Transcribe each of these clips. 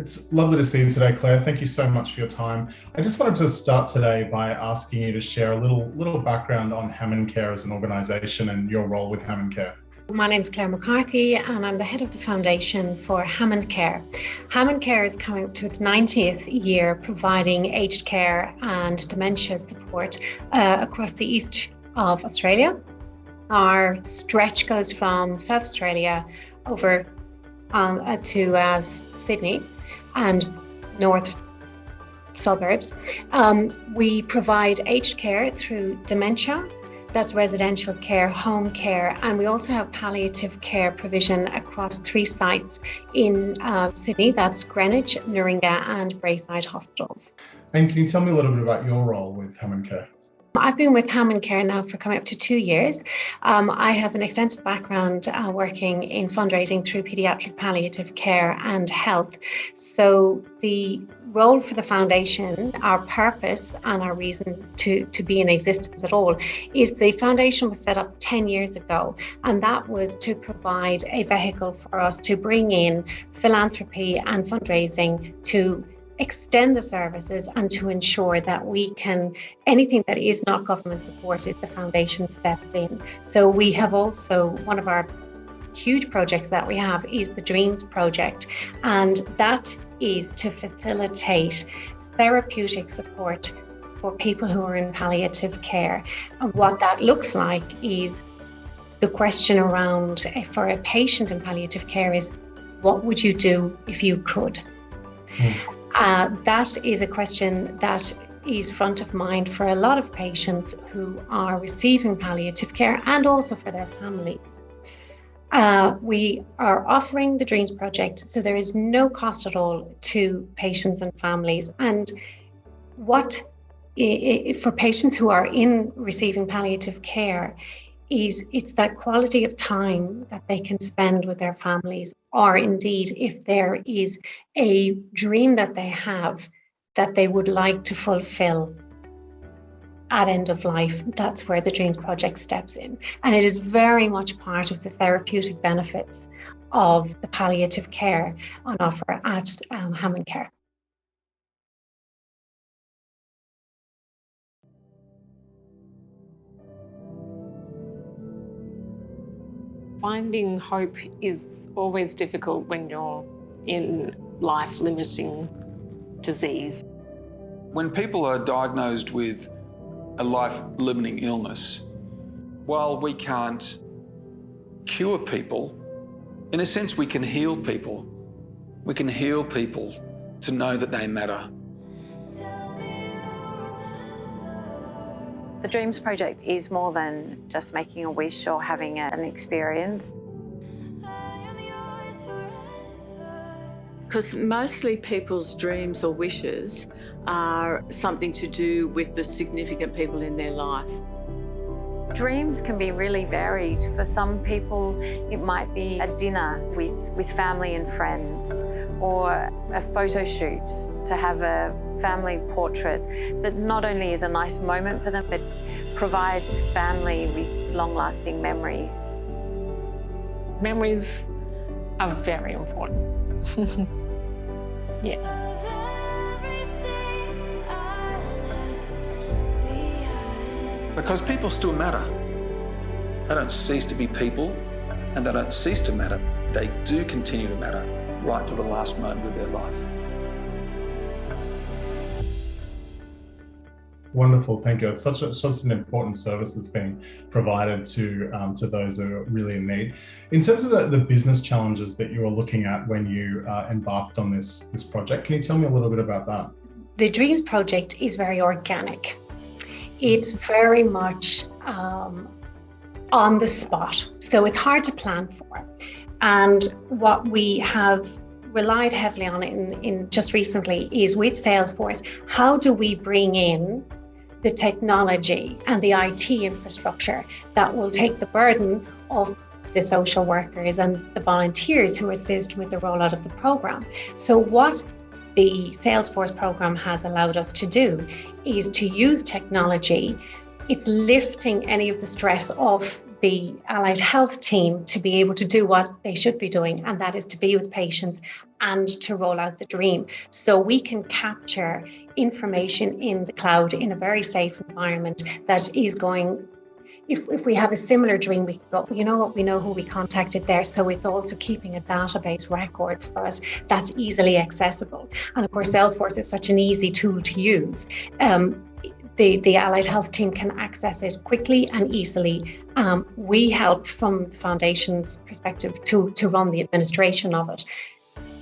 It's lovely to see you today, Claire. Thank you so much for your time. I just wanted to start today by asking you to share a little background on HammondCare as an organisation and your role with HammondCare. My name is Claire McCarthy and I'm the head of the foundation for HammondCare. HammondCare is coming to its 90th year providing aged care and dementia support across the east of Australia. Our stretch goes from South Australia over to Sydney and north suburbs. We provide aged care through dementia, that's residential care, home care, and we also have palliative care provision across 3 sites in Sydney, that's Greenwich, Nuringa and Braeside hospitals. And can you tell me a little bit about your role with HammondCare? I've been with HammondCare now for coming up to 2 years. I have an extensive background working in fundraising through paediatric palliative care and health. So the role for the foundation, our purpose and our reason to be in existence at all is the foundation was set up 10 years ago, and that was to provide a vehicle for us to bring in philanthropy and fundraising to extend the services and to ensure that we can, anything that is not government supported, the foundation steps in. So we have also, one of our huge projects that we have is the Dreams Project, and that is to facilitate therapeutic support for people who are in palliative care. And what that looks like is the question around, for a patient in palliative care is, what would you do if you could? That is a question that is front of mind for a lot of patients who are receiving palliative care and also for their families. We are offering the Dreams Project, so there is no cost at all to patients and families. And for patients who are in receiving palliative care, it's that quality of time that they can spend with their families, or indeed if there is a dream that they have that they would like to fulfill at end of life, that's where the Dreams Project steps in. And it is very much part of the therapeutic benefits of the palliative care on offer at HammondCare. Finding hope is always difficult when you're in life-limiting disease. When people are diagnosed with a life-limiting illness, while we can't cure people, in a sense we can heal people. We can heal people to know that they matter. The Dreams Project is more than just making a wish or having an experience. Because mostly people's dreams or wishes are something to do with the significant people in their life. Dreams can be really varied. For some people, it might be a dinner with family and friends, or a photo shoot to have a family portrait that not only is a nice moment for them, but provides family with long-lasting memories. Memories are very important. Yeah. Because people still matter. They don't cease to be people, and they don't cease to matter. They do continue to matter right to the last moment of their life. Wonderful, thank you. It's such an important service that's being provided to those who are really in need. In terms of the business challenges that you were looking at when you embarked on this project, can you tell me a little bit about that? The Dreams Project is very organic. It's very much on the spot, so it's hard to plan for. And what we have relied heavily on in just recently is with Salesforce, how do we bring in the technology and the IT infrastructure that will take the burden of the social workers and the volunteers who assist with the rollout of the program. So what the Salesforce program has allowed us to do is to use technology. It's lifting any of the stress off the allied health team to be able to do what they should be doing, and that is to be with patients and to roll out the dream. So we can capture information in the cloud in a very safe environment that is going, if we have a similar dream, we can go, you know what, we know who we contacted there. So it's also keeping a database record for us that's easily accessible. And of course, Salesforce is such an easy tool to use. The allied health team can access it quickly and easily. We help from the foundation's perspective to run the administration of it.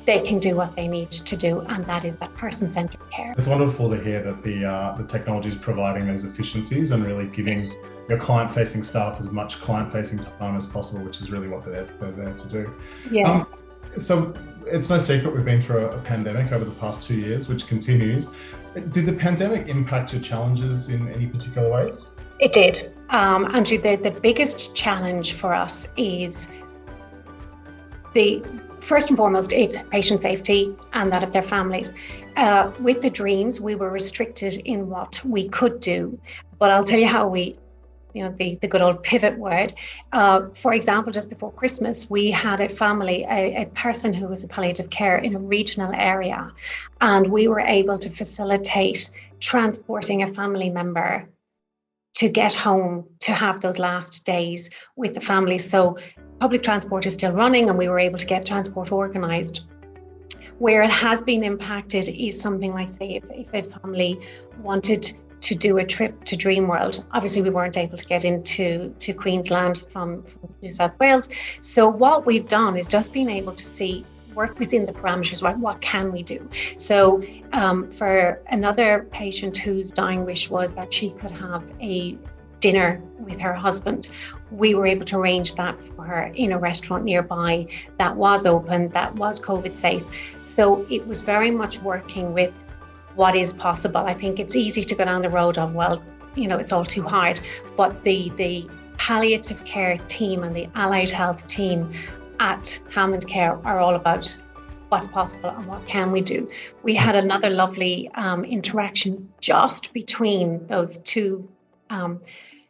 They can do what they need to do, and that is that person-centered care. It's wonderful to hear that the technology is providing those efficiencies and really giving your client-facing staff as much client-facing time as possible, which is really what they're there to do. Yeah. So it's no secret we've been through a pandemic over the past 2 years, which continues. Did the pandemic impact your challenges in any particular ways? It did. Andrew, the biggest challenge for us is first and foremost, it's patient safety and that of their families. With the dreams, we were restricted in what we could do, but I'll tell you how the good old pivot word. For example, just before Christmas, we had a family, a person who was a palliative care in a regional area, and we were able to facilitate transporting a family member to get home to have those last days with the family. So public transport is still running, and we were able to get transport organised. Where it has been impacted is something like, say, if a family wanted to do a trip to Dreamworld. Obviously, we weren't able to get into Queensland from New South Wales. So what we've done is just been able to work within the parameters, right? What can we do? So for another patient whose dying wish was that she could have a dinner with her husband, we were able to arrange that for her in a restaurant nearby that was open, that was COVID safe. So it was very much working with what is possible. I think it's easy to go down the road of, well, it's all too hard, but the palliative care team and the allied health team at HammondCare are all about what's possible and what can we do. We had another lovely interaction just between those two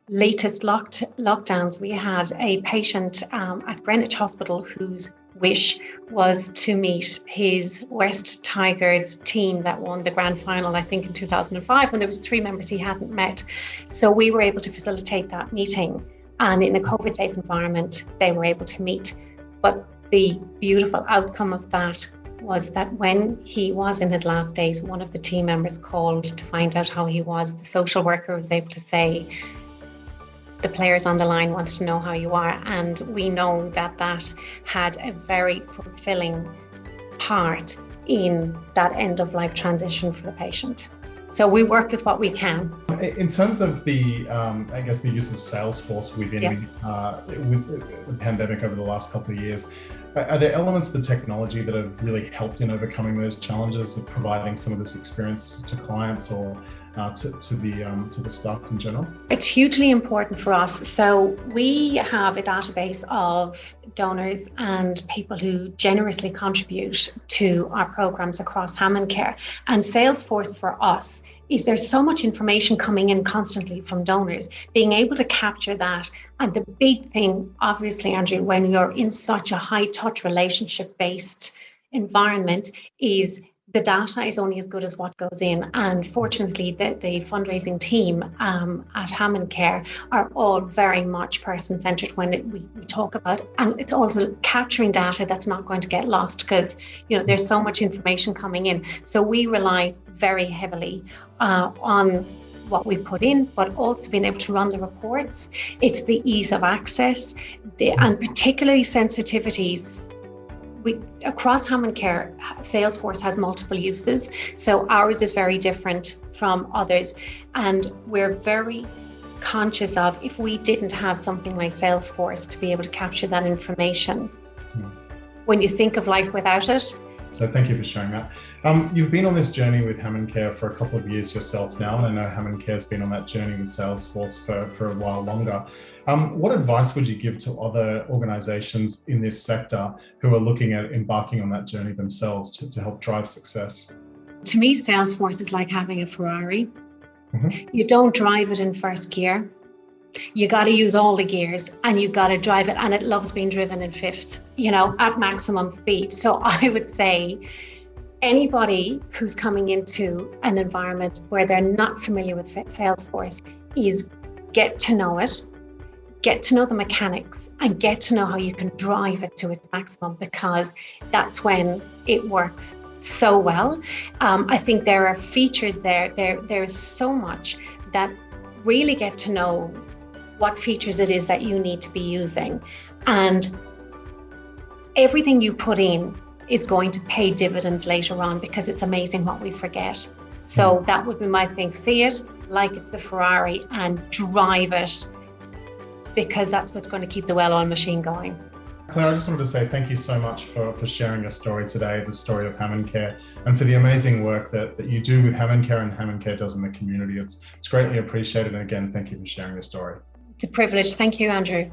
latest lockdowns. We had a patient at Greenwich Hospital whose wish was to meet his West Tigers team that won the grand final, I think in 2005, and there was 3 members he hadn't met. So we were able to facilitate that meeting, and in a COVID safe environment, they were able to meet. But the beautiful outcome of that was that when he was in his last days, one of the team members called to find out how he was. The social worker was able to say, the players on the line wants to know how you are. And we know that had a very fulfilling part in that end of life transition for the patient. So we work with what we can. In terms of the use of Salesforce within with the pandemic over the last couple of years, are there elements of the technology that have really helped in overcoming those challenges of providing some of this experience to clients or to the staff in general? It's hugely important for us. So we have a database of donors and people who generously contribute to our programs across HammondCare. And Salesforce for us is there's so much information coming in constantly from donors, being able to capture that. And the big thing, obviously, Andrew, when you're in such a high touch relationship based environment, is the data is only as good as what goes in. And fortunately, the fundraising team at HammondCare are all very much person-centered when we talk about, and it's also capturing data that's not going to get lost because there's so much information coming in. So we rely very heavily on what we put in, but also being able to run the reports. It's the ease of access, and particularly sensitivities. Across HammondCare, Salesforce has multiple uses, so ours is very different from others, and we're very conscious of if we didn't have something like Salesforce to be able to capture that information. When you think of life without it. So thank you for sharing that. You've been on this journey with HammondCare for a couple of years yourself now, and I know HammondCare's been on that journey with Salesforce for a while longer. What advice would you give to other organizations in this sector who are looking at embarking on that journey themselves to help drive success? To me, Salesforce is like having a Ferrari. Mm-hmm. You don't drive it in first gear. You got to use all the gears and you got to drive it, and it loves being driven in fifth, at maximum speed. So I would say anybody who's coming into an environment where they're not familiar with Salesforce is get to know it, get to know the mechanics, and get to know how you can drive it to its maximum, because that's when it works so well. I think there are features there's so much that really get to know what features it is that you need to be using, and everything you put in is going to pay dividends later on, because it's amazing what we forget. So that would be my thing. See it like it's the Ferrari and drive it, because that's what's going to keep the well-oiled machine going. Claire, I just wanted to say thank you so much for sharing your story today, the story of HammondCare, and for the amazing work that you do with HammondCare and HammondCare does in the community. It's greatly appreciated. And again, thank you for sharing your story. It's a privilege. Thank you, Andrew.